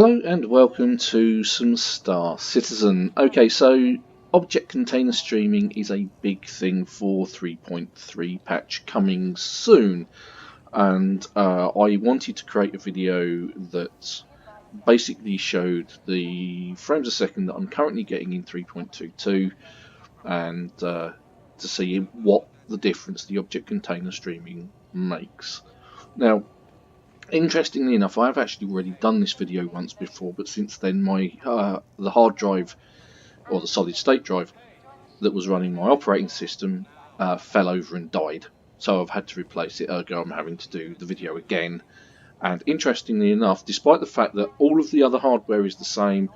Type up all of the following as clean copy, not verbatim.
Hello and welcome to some Star Citizen. Okay, so object container streaming is a big thing for 3.3 patch coming soon, and I wanted to create a video that basically showed the frames a second that I'm currently getting in 3.22 and to see what the difference the object container streaming makes. Now, interestingly enough, I have actually already done this video once before, but since then my the hard drive, or the solid state drive that was running my operating system, fell over and died. So I've had to replace it, ergo I'm having to do the video again. And interestingly enough, despite the fact that all of the other hardware is the same,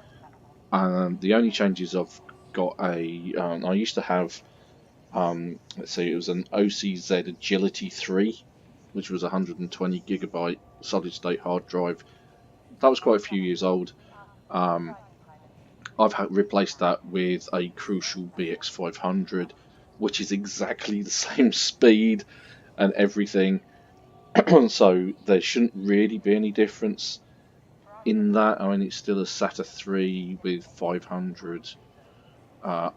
the only changes I've got I used to have, let's see, it was an OCZ Agility 3, which was a 120 gigabyte solid state hard drive. That was quite a few years old. I've replaced that with a Crucial BX500, which is exactly the same speed and everything. So there shouldn't really be any difference in that. I mean, it's still a SATA 3 with 500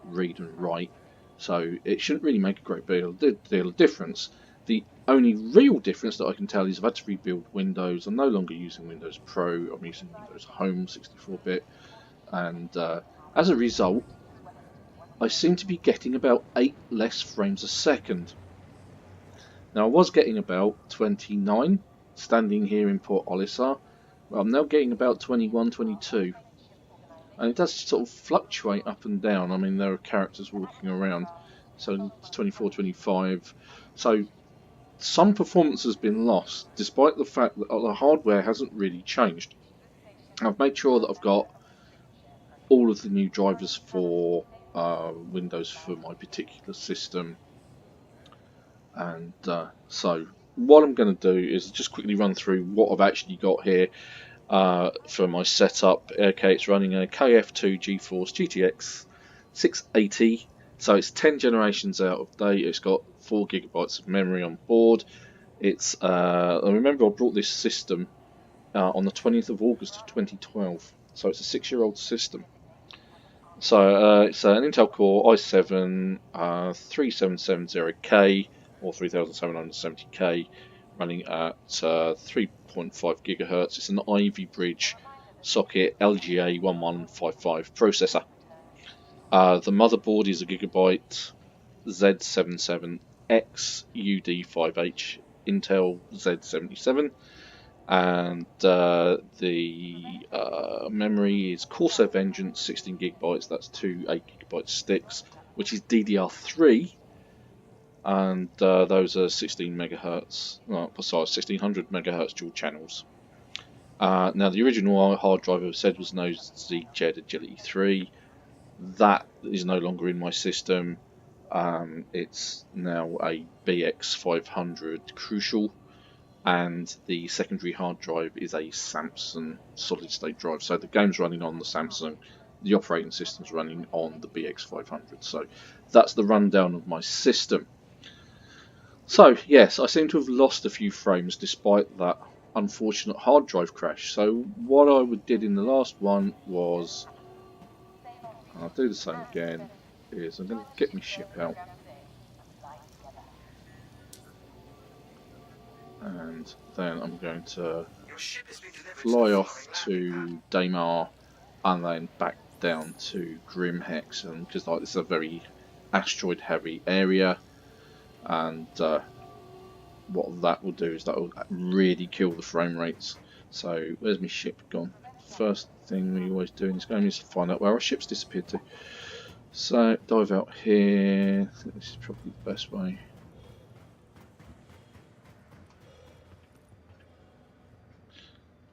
read and write, so it shouldn't really make a great deal of difference. The only real difference that I can tell is I've had to rebuild Windows. I'm no longer using Windows Pro, I'm using Windows Home 64-bit, and as a result, I seem to be getting about 8 less frames a second. Now, I was getting about 29 standing here in Port Olisar, but I'm now getting about 21, 22. And it does sort of fluctuate up and down. I mean, there are characters walking around, so 24, 25. So some performance has been lost, despite the fact that the hardware hasn't really changed. I've made sure that I've got all of the new drivers for Windows for my particular system. And so what I'm going to do is just quickly run through what I've actually got here. For my setup. Okay, it's running a KF2 GeForce GTX 680, so it's 10 generations out of date. It's got 4 gigabytes of memory on board. It's I remember I brought this system on the 20th of August of 2012, so it's a 6-year-old system. So it's an Intel Core i7 3770K or 3770K, running at 3.5 gigahertz. It's an Ivy Bridge socket LGA 1155 processor. The motherboard is a Gigabyte Z77X UD5H Intel Z77, and the memory is Corsair Vengeance 16 gigabytes. That's two 8 gigabyte sticks, which is DDR3. And those are 16 megahertz, well, sorry, 1600 megahertz dual channels. Now, the original hard drive I said was an OCZ Agility 3. That is no longer in my system. It's now a BX500 Crucial, and the secondary hard drive is a Samsung solid state drive. So the game's running on the Samsung, the operating system's running on the BX500. So that's the rundown of my system. So yes, I seem to have lost a few frames despite that unfortunate hard drive crash. So what I did in the last one was, and I'll do the same again, is I'm going to get my ship out, and then I'm going to fly off to Daymar and then back down to Grimhex, and because like this is a very asteroid heavy area, and what that will do is that will really kill the frame rates. So where's my ship gone? First thing we always do in this game is find out where our ship's disappeared to. So dive out here. I think this is probably the best way.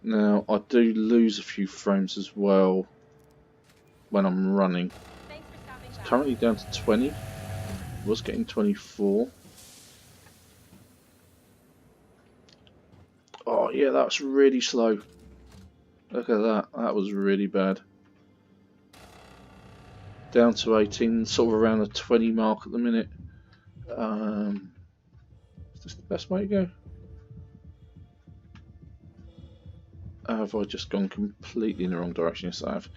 Now I do lose a few frames as well when I'm running. It's currently down to 20. Was getting 24. Oh yeah, that's really slow. Look at that. That was really bad. Down to 18, sort of around the 20 mark at the minute. Is this the best way to go? Have I just gone completely in the wrong direction? Yes, I have.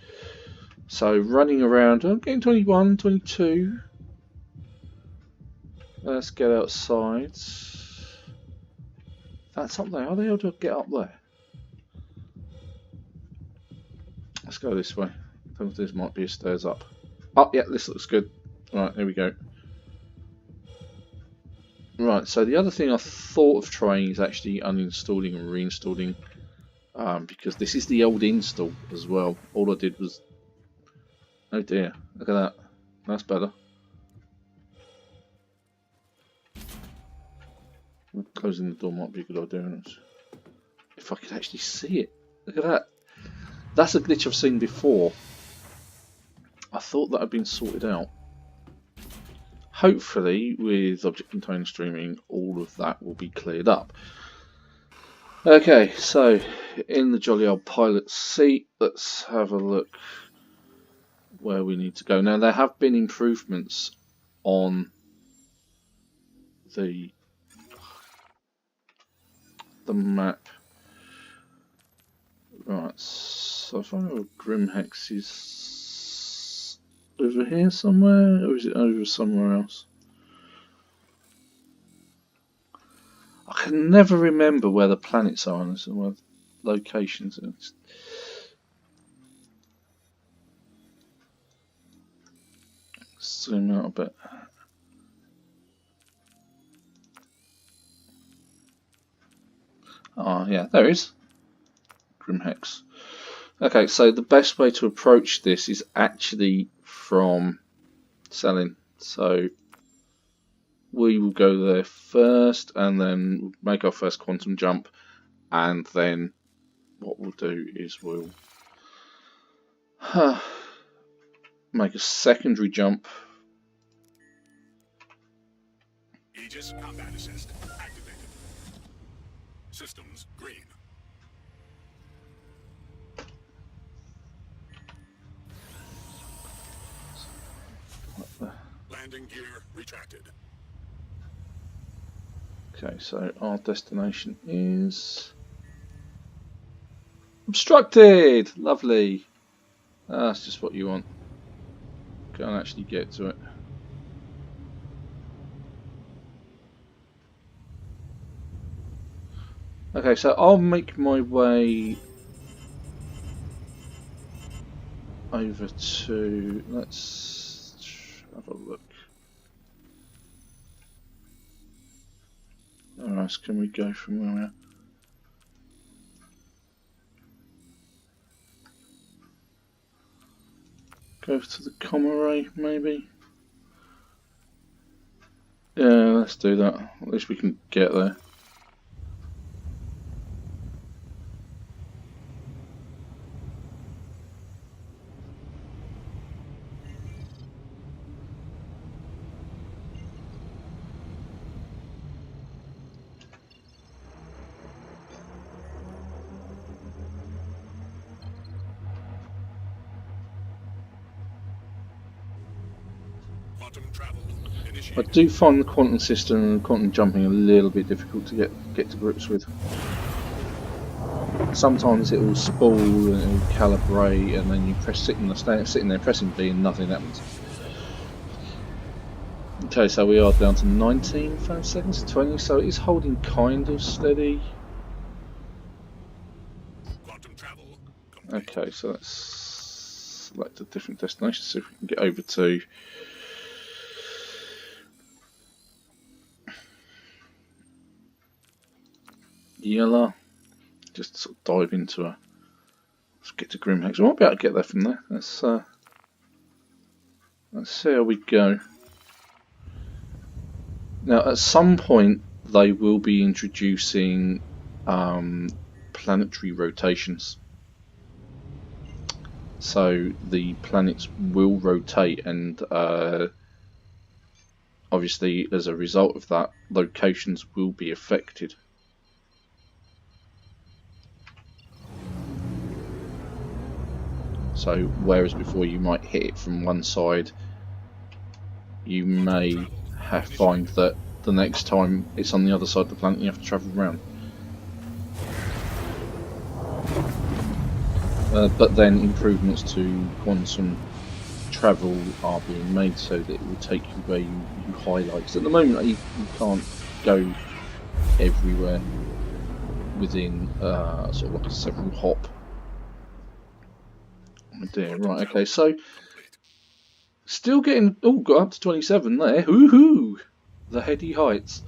So running around, I'm getting 21, 22. Let's get outside. That's up there. Are they able to get up there? Let's go this way. I think this might be a stairs up. Oh, yeah, this looks good. Right, here we go. Right, so the other thing I thought of trying is actually uninstalling and reinstalling, because this is the old install as well. All I did was... Oh dear, look at that. That's better. Closing the door might be a good idea. If I could actually see it. Look at that. That's a glitch I've seen before. I thought that had been sorted out. Hopefully, with object container streaming, all of that will be cleared up. Okay, so in the jolly old pilot seat, let's have a look where we need to go. Now, there have been improvements on the map. Right, so if I know Grimhex is over here somewhere, or is it over somewhere else? I can never remember where the planets are and where locations are. Zoom out a bit. Ah, yeah, there is Grimhex. Okay, so the best way to approach this is actually from selling. So we will go there first and then make our first quantum jump, and then what we'll do is we'll make a secondary jump. Aegis combat assist activated. Systems green. Landing gear retracted. Okay, so our destination is obstructed. Lovely. That's just what you want. Can't actually get to it. Okay, so I'll make my way over to, let's have a look. Alright, can we go from where we are? Go to the comma ray, maybe? Yeah, let's do that. At least we can get there. I do find the quantum system and quantum jumping a little bit difficult to get to grips with. Sometimes it will spool and it will calibrate, and then you press sitting there pressing B and nothing happens. Okay, so we are down to 19 frame seconds, 20, so it is holding kind of steady. Okay, so let's select a different destination, see if we can get over to Yella. Just sort of dive into a. Let's get to Grimhex. We might be able to get there from there. Let's see how we go. Now, at some point, they will be introducing planetary rotations. So the planets will rotate, and obviously, as a result of that, locations will be affected. So whereas before you might hit it from one side, you may find that the next time it's on the other side of the planet you have to travel around. but then improvements to quantum travel are being made so that it will take you where you highlight. Because at the moment you can't go everywhere within sort of like a several hop. Oh dear, right, okay, so still getting, oh, got up to 27 there, woohoo! The heady heights.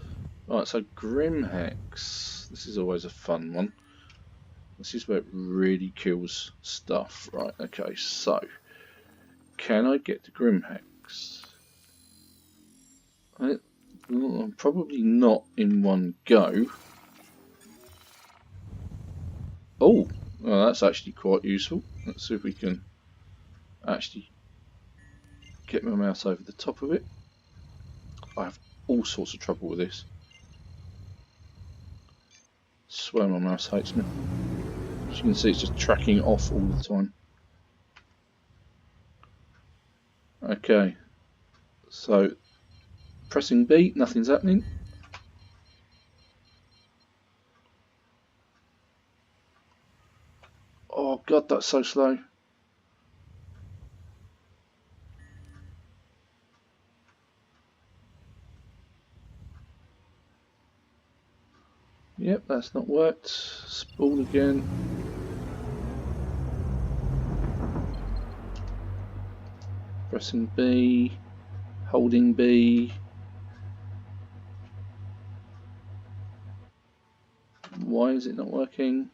Right, so Grimhex, this is always a fun one. This is where it really kills stuff. Right, okay, so can I get to Grimhex? Probably not in one go. Oh, well, that's actually quite useful. Let's see if we can actually get my mouse over the top of it. I have all sorts of trouble with this. I swear my mouse hates me. As you can see, it's just tracking off all the time. Okay, so pressing B, nothing's happening. Oh god, that's so slow. Yep, that's not worked. Spool again. Pressing B, holding B. Why is it not working?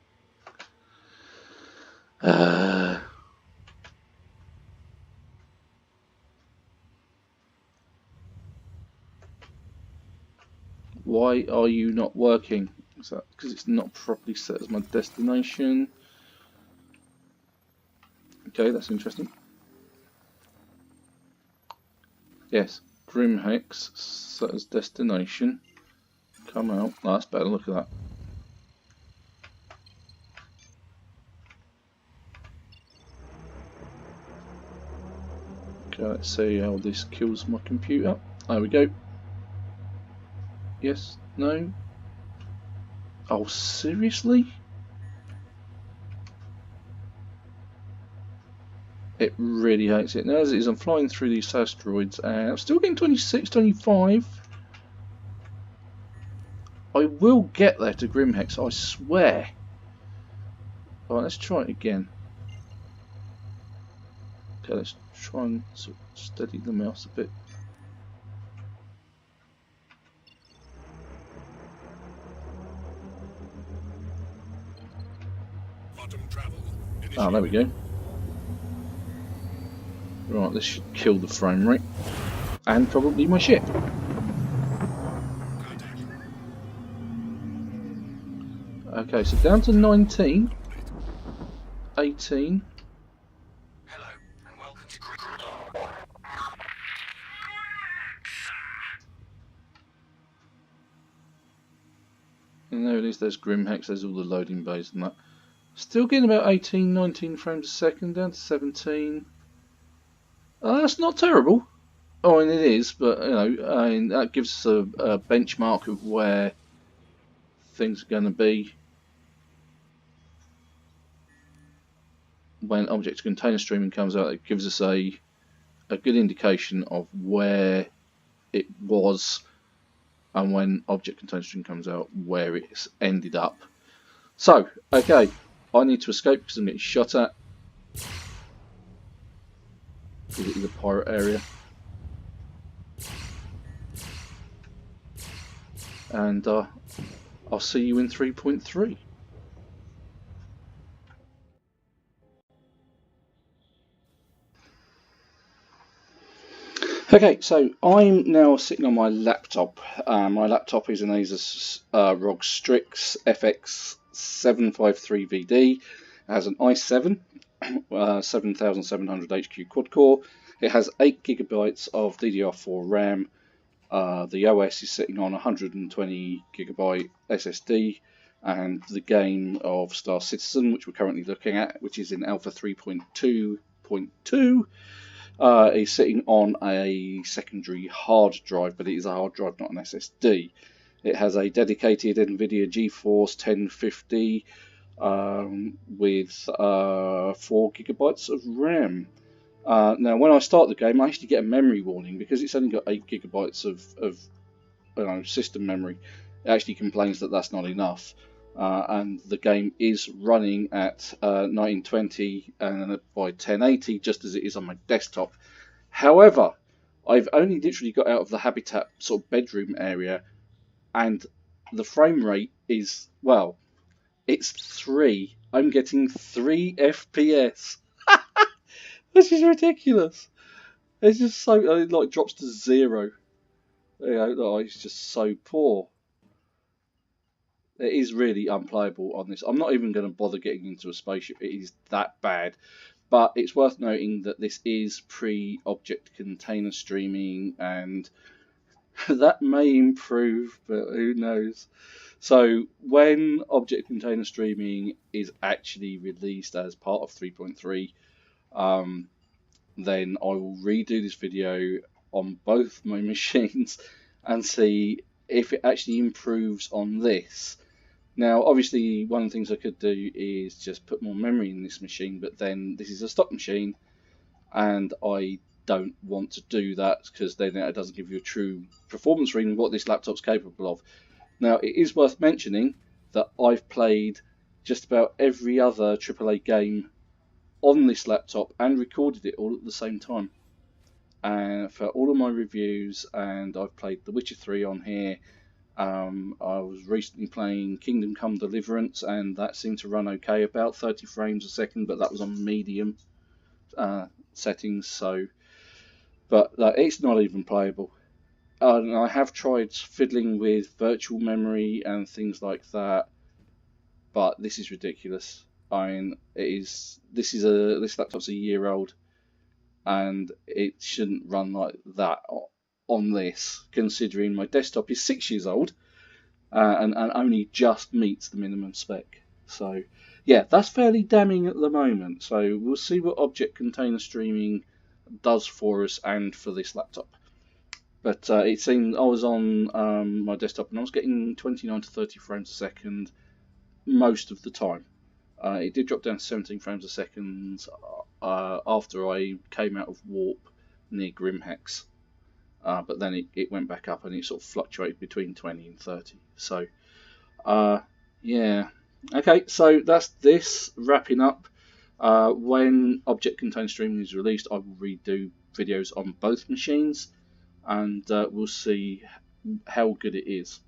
Why are you not working? Is that because it's not properly set as my destination? Okay, that's interesting. Yes, Grimhex set as destination. Come out. Oh, that's better. Look at that. Okay, let's see how this kills my computer. There we go. Yes, no. Oh, seriously? It really hates it. Now as it is, I'm flying through these asteroids and I'm still getting 26, 25. I will get there to Grimhex, I swear. Alright, let's try it again. Okay, let's try and sort of steady the mouse a bit. Ah, there we go. Right, this should kill the frame rate. And probably my ship. Okay, so down to 19. 18. Hello, and welcome to And there it is, there's Grimhex, there's all the loading bays and that. Still getting about 18, 19 frames a second, down to 17. That's not terrible. Oh, and it is, but you know, I mean, that gives us a benchmark of where things are going to be when object to container streaming comes out. It gives us a good indication of where it was, and when object container stream comes out, where it's ended up. So, okay, I need to escape because I'm getting shot at. Because it is a pirate area. And I'll see you in 3.3. Okay, so I'm now sitting on my laptop. My laptop is an Asus ROG Strix FX 753VD. It has an i7 7700 HQ quad core. It has 8 GB of DDR4 RAM. The OS is sitting on 120 GB SSD, and the game of Star Citizen, which we're currently looking at, which is in Alpha 3.2.2, is sitting on a secondary hard drive, but it is a hard drive, not an SSD. It has a dedicated NVIDIA GeForce 1050 with 4 GB of RAM. Now, when I start the game, I actually get a memory warning because it's only got 8 GB of system memory. It actually complains that that's not enough, and the game is running at 1920 and by 1080, just as it is on my desktop. However, I've only literally got out of the habitat sort of bedroom area, and the frame rate is, well, it's 3. I'm getting 3 FPS. This is ridiculous. It's just so, it like drops to 0. It's just so poor. It is really unplayable on this. I'm not even going to bother getting into a spaceship. It is that bad. But it's worth noting that this is pre-object container streaming, and that may improve, but who knows. So when object container streaming is actually released as part of 3.3, then I will redo this video on both my machines and see if it actually improves on this. Now, obviously, one of the things I could do is just put more memory in this machine, but then this is a stock machine, and I don't want to do that because then it doesn't give you a true performance reading of what this laptop's capable of. Now, it is worth mentioning that I've played just about every other AAA game on this laptop and recorded it all at the same time. And for all of my reviews, and I've played The Witcher 3 on here. I was recently playing Kingdom Come Deliverance, and that seemed to run okay, about 30 frames a second, but that was on medium settings. So, but it's not even playable. And I have tried fiddling with virtual memory and things like that, but this is ridiculous. I mean, this laptop's a year old, and it shouldn't run like that on this, considering my desktop is 6 years old and only just meets the minimum spec. So yeah, that's fairly damning at the moment. So we'll see what object container streaming does for us and for this laptop. But it seemed I was on my desktop and I was getting 29 to 30 frames a second most of the time. It did drop down to 17 frames a second after I came out of warp near Grimhex. But then it went back up and it sort of fluctuated between 20 and 30. So, yeah. Okay, so that's this wrapping up. When Object Container Streaming is released, I will redo videos on both machines, and we'll see how good it is.